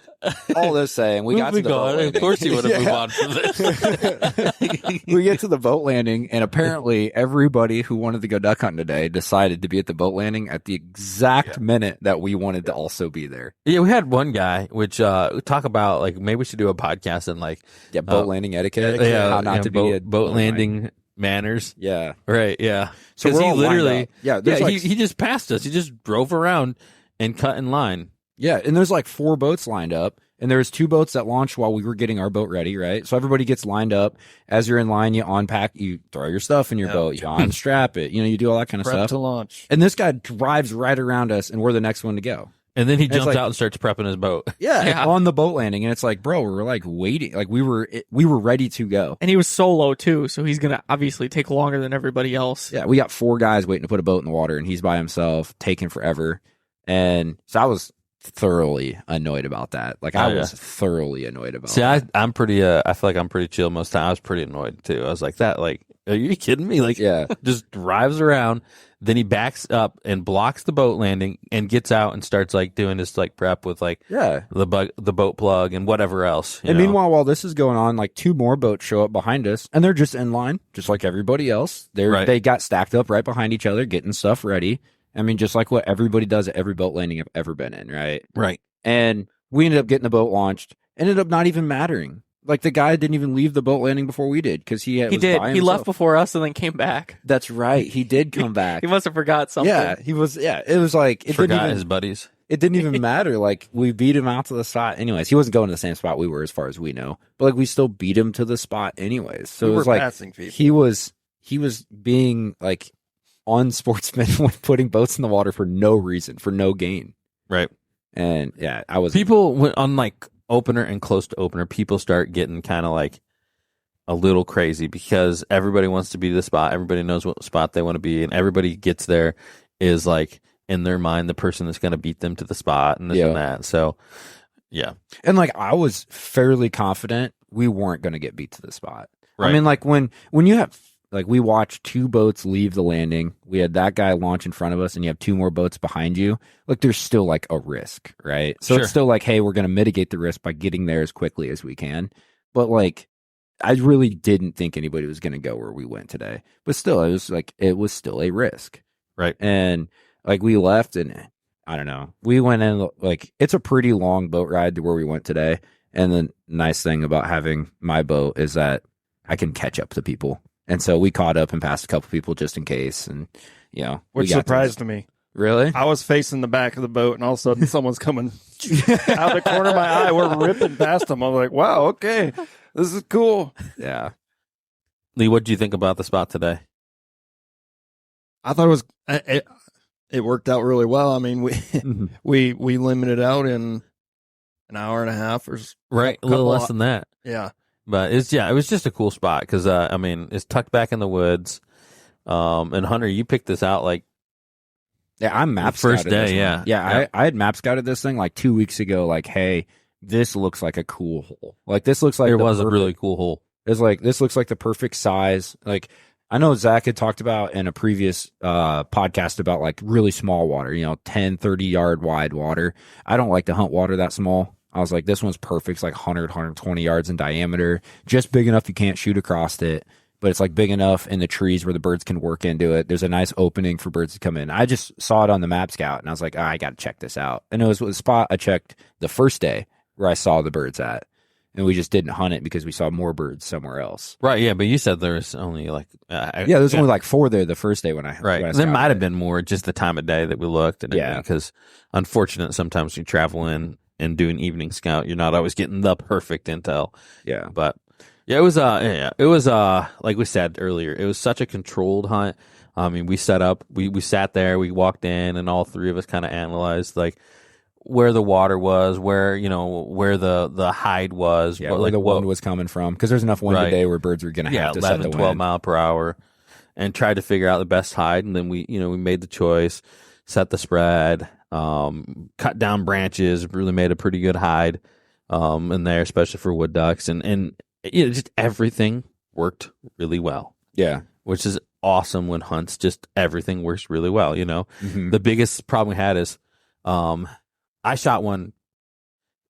all this saying, we got to the boat landing. Of course, you want to move on from this. We get to the boat landing, and apparently, everybody who wanted to go duck hunting today decided to be at the boat landing at the exact minute that we wanted to also be there. Yeah, we had one guy, which talk about like maybe we should do a podcast and like boat landing etiquette. How not to boat, be at boat landing manners. Yeah, right. Yeah, so because he literally, like, he just passed us. He just drove around and cut in line. Yeah, and there's like 4 boats lined up, and there's 2 boats that launched while we were getting our boat ready, right? So everybody gets lined up. As you're in line, you unpack, you throw your stuff in your boat, you unstrap it, you do all that kind of Prep stuff. to launch. And this guy drives right around us, and we're the next one to go. And then he jumps like, out and starts prepping his boat. Yeah, on the boat landing, and it's like, bro, we're like waiting, like we were ready to go. And he was solo too, so he's gonna obviously take longer than everybody else. Yeah, we got 4 guys waiting to put a boat in the water, and he's by himself, taking forever. And so I was thoroughly annoyed about that. Like I was thoroughly annoyed about. See, I'm pretty. I feel like I'm pretty chill most of the time. I was pretty annoyed too. I was like, "That, like, are you kidding me?" Like, just drives around, then he backs up and blocks the boat landing and gets out and starts like doing this like prep with like the boat plug and whatever else. And meanwhile, while this is going on, like 2 more boats show up behind us, and they're just in line, just like everybody else. They got stacked up right behind each other, getting stuff ready. I mean, just like what everybody does at every boat landing I've ever been in, right? Right. And we ended up getting the boat launched. Ended up not even mattering. Like the guy didn't even leave the boat landing before we did because he did. He left before us and then came back. That's right. He did come back. He must have forgot something. Yeah, he was. Yeah, it was like it forgot didn't even, his buddies. It didn't even matter. Like we beat him out to the spot. Anyways, he wasn't going to the same spot we were, as far as we know. But like we still beat him to the spot, anyways. So it was like passing people. He was being like unsportsman when putting boats in the water for no reason, for no gain. Right. And yeah, I was. People went on like opener and close to opener. People start getting kind of like a little crazy because everybody wants to be the spot. Everybody knows what spot they want to be, and everybody gets there is like in their mind the person that's going to beat them to the spot and this and that. So yeah, and like I was fairly confident we weren't going to get beat to the spot. Right. I mean, like when you have. Like, we watched 2 boats leave the landing. We had that guy launch in front of us, and you have 2 more boats behind you. Like, there's still, like, a risk, right? So it's still like, hey, we're going to mitigate the risk by getting there as quickly as we can. But, like, I really didn't think anybody was going to go where we went today. But still, it was still a risk. Right. And Like we left and I don't know. We went in like it's a pretty long boat ride to where we went today. And the nice thing about having my boat is that I can catch up to people. And so we caught up and passed a couple people just in case. And, you know, Which surprised me. Really? I was facing the back of the boat, and all of a sudden someone's coming out the corner of my eye. We're ripping past them. I'm like, wow, okay, this is cool. Yeah. Lee, what do you think about the spot today? I thought it worked out really well. I mean, we limited out in an hour and a half or right, a little less than that. Yeah. But it was just a cool spot because I mean, it's tucked back in the woods. And Hunter, you picked this out like I'm map first scouted this day, one. Yeah. I had map scouted this thing like 2 weeks ago. Like, hey, this looks like a cool hole. Like this looks like it was a really cool hole. It's like this looks like the perfect size. Like I know Zack had talked about in a previous podcast about like really small water, 10, 30 yard wide water. I don't like to hunt water that small. I was like, this one's perfect. It's like 100, 120 yards in diameter, just big enough you can't shoot across it, but it's like big enough in the trees where the birds can work into it. There's a nice opening for birds to come in. I just saw it on the map scout and I was like, I got to check this out. And it was the spot I checked the first day where I saw the birds at. And we just didn't hunt it because we saw more birds somewhere else. Right, yeah, but you said there was only like... there's only like 4 there the first day when I... Right, when I there might have it. been more just the time of day that we looked. And because unfortunate, sometimes you travel in and do an evening scout, you're not always getting the perfect intel. Yeah. But it was like we said earlier, it was such a controlled hunt. I mean, we set up, we sat there, we walked in, and all three of us kind of analyzed like where the water was, where the hide was, where the wind was coming from, because there's enough wind today where birds were going to have to 11, set the 12 wind. mile per hour, and tried to figure out the best hide. And then we made the choice, set the spread, cut down branches, really made a pretty good hide in there, especially for wood ducks, and just everything worked really well. Yeah, which is awesome when hunts just everything works really well. Mm-hmm. The biggest problem we had is I shot one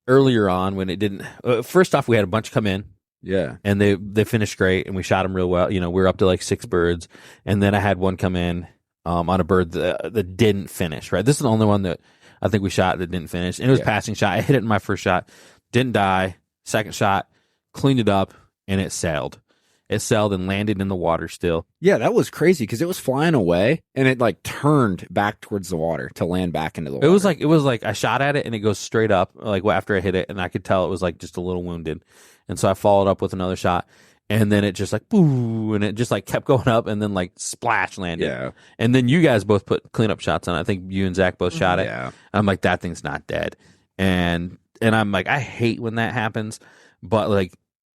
earlier on when it didn't. First off, we had a bunch come in. Yeah, and they finished great, and we shot them real well. We were up to like 6 birds, and then I had one come in on a bird that didn't finish. Right, this is the only one that I think we shot that didn't finish, and it was passing shot. I hit it in my first shot, didn't die. Second shot, cleaned it up, and it sailed. It sailed and landed in the water still. Yeah, that was crazy because it was flying away and it like turned back towards the water to land back into the water. It was like I shot at it and it goes straight up like after I hit it, and I could tell it was like just a little wounded. And so I followed up with another shot, and then it just like boo, and it just like kept going up, and then like splash landed. Yeah. And then you guys both put cleanup shots on it. I think you and Zack both shot it. Yeah. And I'm like, that thing's not dead. And I'm like, I hate when that happens, but like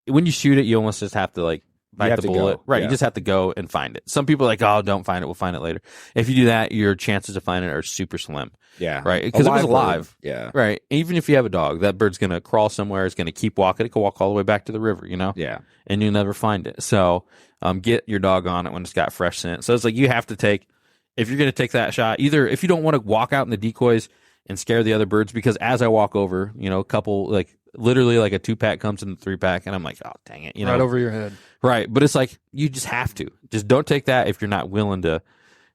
when you shoot it, you almost just have to like bite the bullet. Right. You just have to go and find it. Some people are like, oh, don't find it. We'll find it later. If you do that, your chances of finding it are super slim. Yeah. Right. Because it was alive. Bird. Yeah. Right. Even if you have a dog, that bird's going to crawl somewhere. It's going to keep walking. It can walk all the way back to the river, Yeah. And you'll never find it. So get your dog on it when it's got fresh scent. So it's like you have to take, if you're going to take that shot, either if you don't want to walk out in the decoys and scare the other birds, because as I walk over, a couple, like literally like a 2-pack comes in the 3-pack, and I'm like, oh, dang it. Right over your head. Right. But it's like, you just have to. Just don't take that if you're not willing to,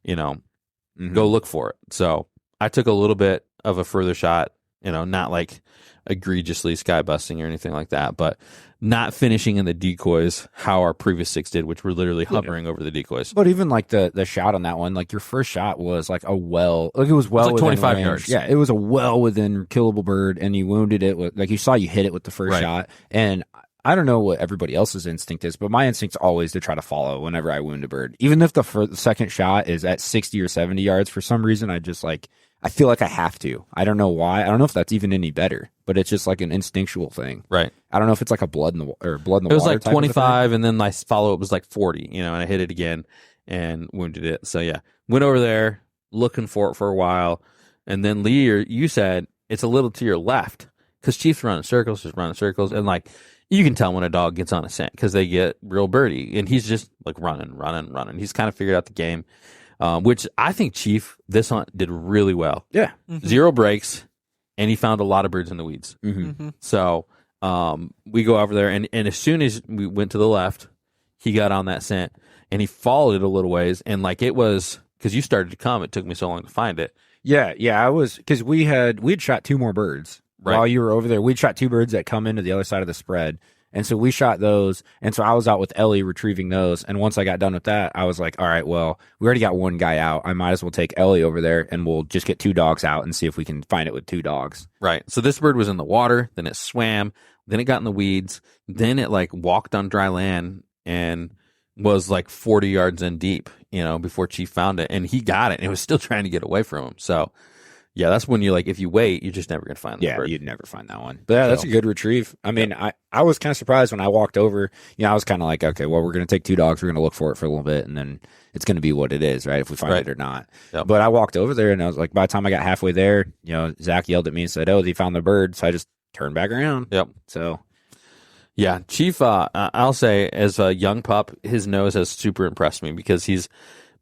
go look for it. So I took a little bit of a further shot, not like egregiously sky busting or anything like that, but not finishing in the decoys how our previous 6 did, which were literally hovering over the decoys. But even like the shot on that one, like your first shot was like it was well like within 25 range. yards. Yeah, it was a well within killable bird, and you wounded it with, like, you saw you hit it with the first shot. And I don't know what everybody else's instinct is, but my instinct's always to try to follow whenever I wound a bird. Even if the second shot is at 60 or 70 yards, for some reason, I feel like I have to. I don't know why. I don't know if that's even any better, but it's just like an instinctual thing. Right. I don't know if it's like a blood in the water. It was like 25, and then my follow-up was like 40, and I hit it again and wounded it. So, yeah, went over there looking for it for a while, and then Lee, you said it's a little to your left because Chief's running circles, and like you can tell when a dog gets on a scent because they get real birdie, and he's just like running. He's kind of figured out the game. Which I think Chief, this hunt, did really well. Yeah. Mm-hmm. 0 breaks, and he found a lot of birds in the weeds. Mm-hmm. So we go over there, and as soon as we went to the left, he got on that scent, and he followed it a little ways, and like it was because you started to come. It took me so long to find it. Yeah, I was because we'd shot 2 more birds Right. while you were over there. We'd shot 2 birds that come into the other side of the spread, and so we shot those. And so I was out with Ellie retrieving those. And once I got done with that, I was like, all right, well, we already got 1 guy out. I might as well take Ellie over there, and we'll just get 2 dogs out and see if we can find it with 2 dogs. Right. So this bird was in the water, then it swam, then it got in the weeds, then it like walked on dry land and was like 40 yards in deep, before Chief found it, and he got it, and it was still trying to get away from him. So yeah, that's when you like, if you wait, you're just never going to find that bird. You'd never find that one. But yeah, that's a good retrieve. I mean, I was kind of surprised when I walked over. I was kind of like, okay, well, we're going to take 2 dogs. We're going to look for it for a little bit, and then it's going to be what it is, right? If we find it or not. Yep. But I walked over there, and I was like, by the time I got halfway there, Zach yelled at me and said, oh, he found the bird. So I just turned back around. Yep. So yeah, Chief, I'll say, as a young pup, his nose has super impressed me because he's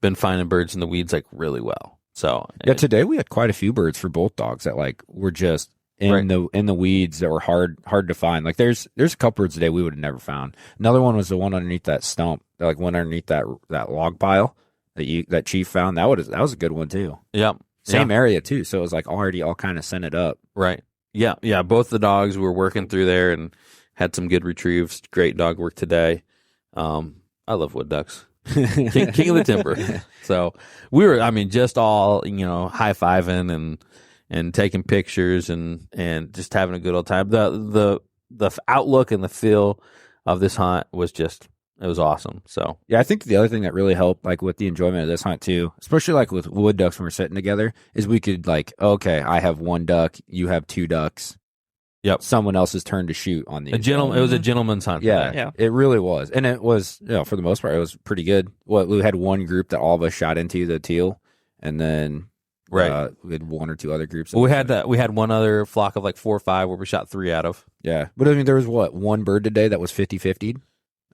been finding birds in the weeds like really well. So yeah, today we had quite a few birds for both dogs that like were just in the weeds that were hard to find. Like there's a couple birds today we would have never found. Another one was the one underneath that stump, that like went underneath that log pile that Chief found. That was a good one too. Yep. Same area too, so it was like already all kind of scented up. Right. Yeah. Both the dogs were working through there and had some good retrieves. Great dog work today. I love wood ducks. King of the timber. So we were, just all, high-fiving and taking pictures and just having a good old time. The outlook and the feel of this hunt was it was awesome. So yeah, I think the other thing that really helped, like with the enjoyment of this hunt too, especially like with wood ducks when we're sitting together, is we could like, okay, I have 1 duck, you have 2 ducks. Yep. Someone else's turn to shoot on the it was a gentleman's hunt. Yeah, it really was. And it was, for the most part, it was pretty good. We had 1 group that all of us shot into, the teal, and then we had 1 or 2 other groups. Well, we had one other flock of like 4 or 5 where we shot 3 out of. Yeah. But there was 1 bird today that was 50-50,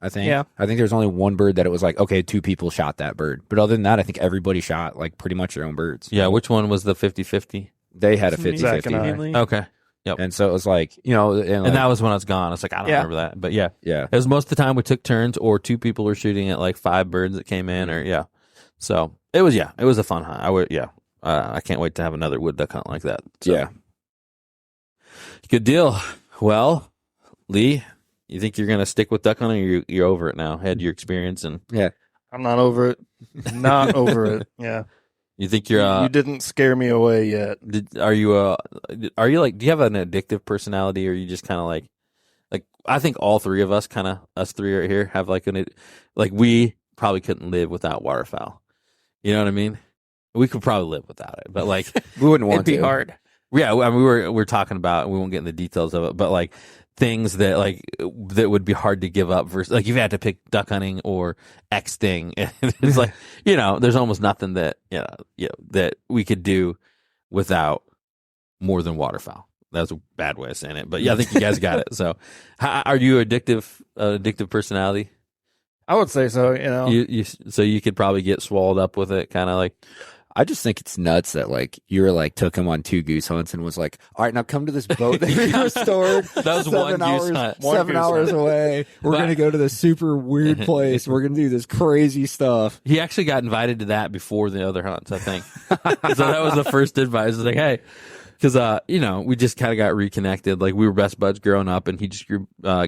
I think. Yeah. I think there was only 1 bird that it was like, okay, 2 people shot that bird. But other than that, I think everybody shot like pretty much their own birds. Yeah, which one was the 50-50? They had a Zack 50-50. Okay. Yep. And so it was like, and that was when I was gone. It's like, I don't remember that. But yeah. Yeah. It was most of the time we took turns or 2 people were shooting at like 5 birds that came in or So it was a fun hunt. I can't wait to have another wood duck hunt like that. So. Yeah. Good deal. Well, Lee, you think you're going to stick with duck hunting or you're over it now? Had your experience and I'm not over it. Not over it. Yeah. you think you're you didn't scare me away yet. are you like, do you have an addictive personality or are you just kind of like I think all 3 of us us 3 right here have like we probably couldn't live without waterfowl. You know what I mean? We could probably live without it, but like we wouldn't want It'd be to. hard. Yeah, we're talking about, we won't get into the details of it, but like things that that would be hard to give up versus like if you had to pick duck hunting or X thing, and it's like, there's almost nothing that that we could do without more than waterfowl. That was a bad way of saying it, but yeah, I think you guys got it. So, are you addictive personality? I would say so. So you could probably get swallowed up with it, kind of like. I just think it's nuts that like you were like took him on 2 goose hunts and was like, all right, now come to this boat that we restored. That was 1 goose hunt. 7 hours away. We're going to go to this super weird place. We're going to do this crazy stuff. He actually got invited to that before the other hunts, I think. So that was the first advice. It was like, hey, because we just kind of got reconnected. Like we were best buds growing up, and he just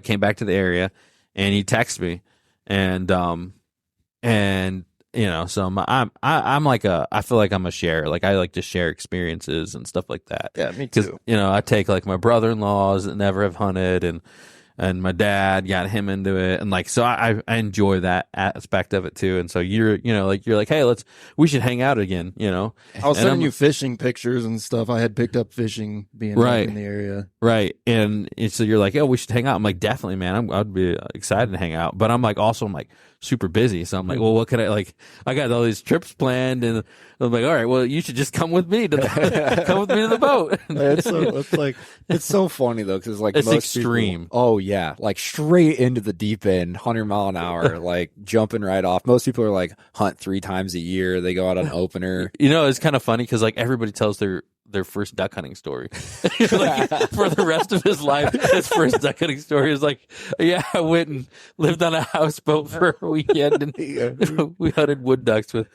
came back to the area, and he texted me, and so I'm like I feel like I'm a sharer. Like I like to share experiences and stuff like that. Yeah, me too. I take like my brother-in-laws that never have hunted and my dad got him into it, and like so I enjoy that aspect of it too. And so you're like, hey, we should hang out again. I was sending you fishing pictures and stuff. I had picked up fishing being right in the area, right? And so you're like, oh, we should hang out. I'm like, definitely, man. I'd be excited to hang out, but I'm like super busy. So I'm like, well, what could I got all these trips planned, and I'm like, all right, well, you should just come with me to the boat. It's so funny though, because like it's most extreme. People, oh yeah, like straight into the deep end, 100 mile an hour, like jumping right off. Most people are like hunt 3 times a year. They go out on opener. It's kind of funny because like everybody tells their first duck hunting story. Like, for the rest of his life, his first duck hunting story is like, yeah, I went and lived on a houseboat for a weekend and we hunted wood ducks with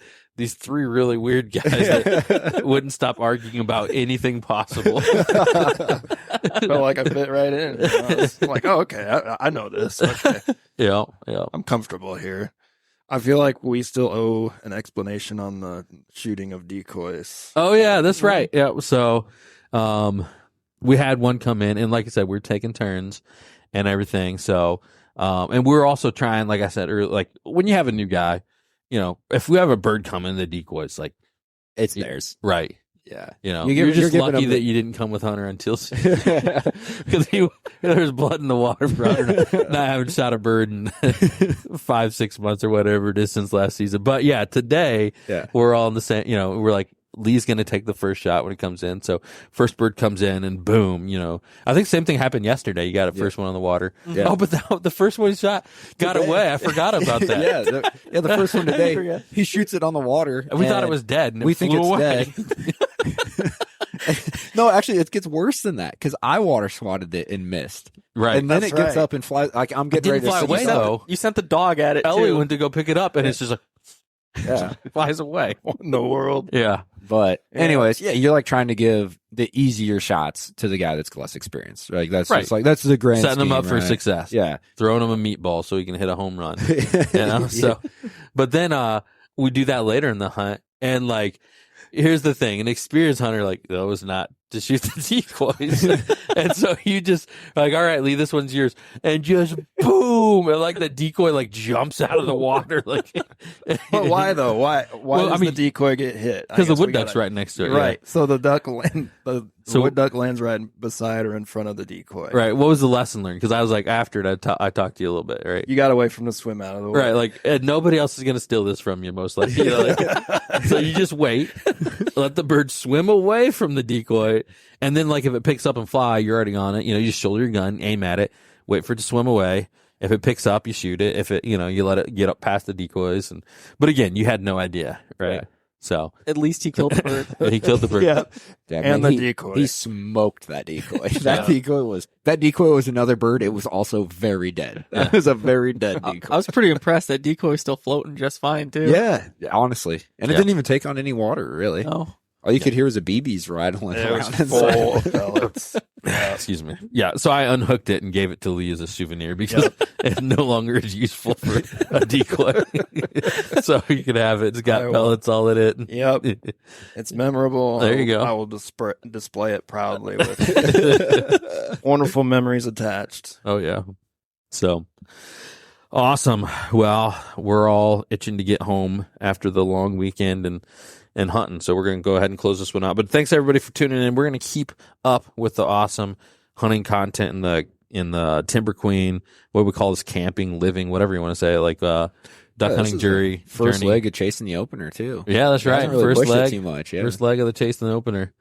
these three really weird guys that wouldn't stop arguing about anything possible. Felt like I fit right in. You know? I was like, oh, okay, I know this. Okay. Yeah. I'm comfortable here. I feel like we still owe an explanation on the shooting of decoys. Oh yeah, that's right. Yeah. So, we had one come in, and like I said, we're taking turns and everything. So, and we're also trying, like I said earlier, like when you have a new guy, you know, if we have a bird come in the decoys, like It's theirs. right. Yeah. You know, You're you're just giving lucky them that you didn't come with Hunter until because there's blood in the water for Hunter not having shot a bird in 5-6 months or whatever it is since last season. But yeah, today we're all in the same. You know, we're like Lee's going to take the first shot when he comes in. So first bird comes in and boom. You know, I think same thing happened yesterday. You got a first one on the water. Yeah. Oh, but the first one he shot got away. I forgot about that. The first one today, he shoots it on the water. And we thought it was dead. And we it think flew it's away. dead. No, actually, it gets worse than that because I water swatted it and missed. Right. And then That's it gets right. up and flies. Like I'm getting It didn't ready to fly away, though. You sent the dog at it Ellie too. went to go pick it up, and it's just like Yeah. it flies away. What in the world? Yeah. But anyways, you're like trying to give the easier shots to the guy that's less experienced. Like that's Right. just like that's the grand Setting him scheme, up for right? success. Yeah. Throwing him a meatball so he can hit a home run. You know? So, but then we do that later in the hunt, and like, here's the thing: an experienced hunter like that was not to shoot the decoys, and so you just like, all right, Lee, this one's yours, and just boom, and like the decoy like jumps out of the water, like. But why though? Why Well, does I mean, the decoy get hit? I Because the guess we wood duck's gotta- right next to it, Right. So the So- wood duck lands right beside or in front of the decoy. Yeah. Right. What was the lesson learned? Because I was like, after it, I talked to you a little bit, right? You got to wait for him to swim out of the way. Right, like and nobody else is gonna steal this from you, most likely. You know, like, so you just wait, let the bird swim away from the decoy, and then like if it picks up and fly, you're already on it. You know, you just shoulder your gun, aim at it, wait for it to swim away. If it picks up, you shoot it. If it, you know, you let it get up past the decoys. But again, you had no idea, right? Yeah. So At least he killed the bird. he killed the bird. Yeah. Damn, And man, the decoy. He smoked that decoy. That decoy was another bird. It was also very dead. That was a very dead decoy. I was pretty impressed. That decoy was still floating just fine too. Yeah, honestly. And it Yeah. didn't even take on any water, really. No. All you could hear was a BB's rattling It was around full inside. of pellets. Excuse me. Yeah, so I unhooked it and gave it to Lee as a souvenir because it no longer is useful for a decoy. So you can have it. It's got I will. pellets all in it. Yep. It's memorable. There you go. I will display it proudly with wonderful memories attached. Oh yeah. So awesome. Well, we're all itching to get home after the long weekend and hunting. So we're going to go ahead and close this one out. But thanks everybody for tuning in. We're going to keep up with the awesome hunting content in the Timber Queen, what we call this camping, living, whatever you want to say, like duck This hunting is jury. the first journey. leg of chasing the opener too. Yeah, that's right. Hasn't really First pushed it leg. too much. Yeah. First leg of the chase and the opener.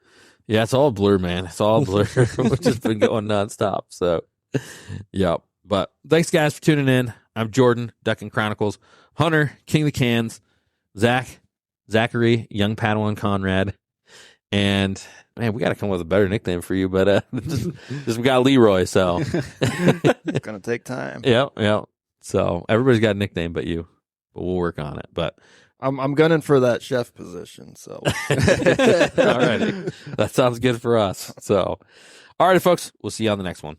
Yeah, it's all blur, man. It's all blur. We've just been going nonstop. So, yeah. But thanks, guys, for tuning in. I'm Jordan, Ducking Chronicles. Hunter, King of the Cans. Zachary, Young Padawan Conrad. And, man, we got to come up with a better nickname for you. But just we got Leroy, so. It's going to take time. Yeah. So, everybody's got a nickname but you. But we'll work on it. But. I'm gunning for that chef position. So, All righty. That sounds good for us. So, all right, folks. We'll see you on the next one.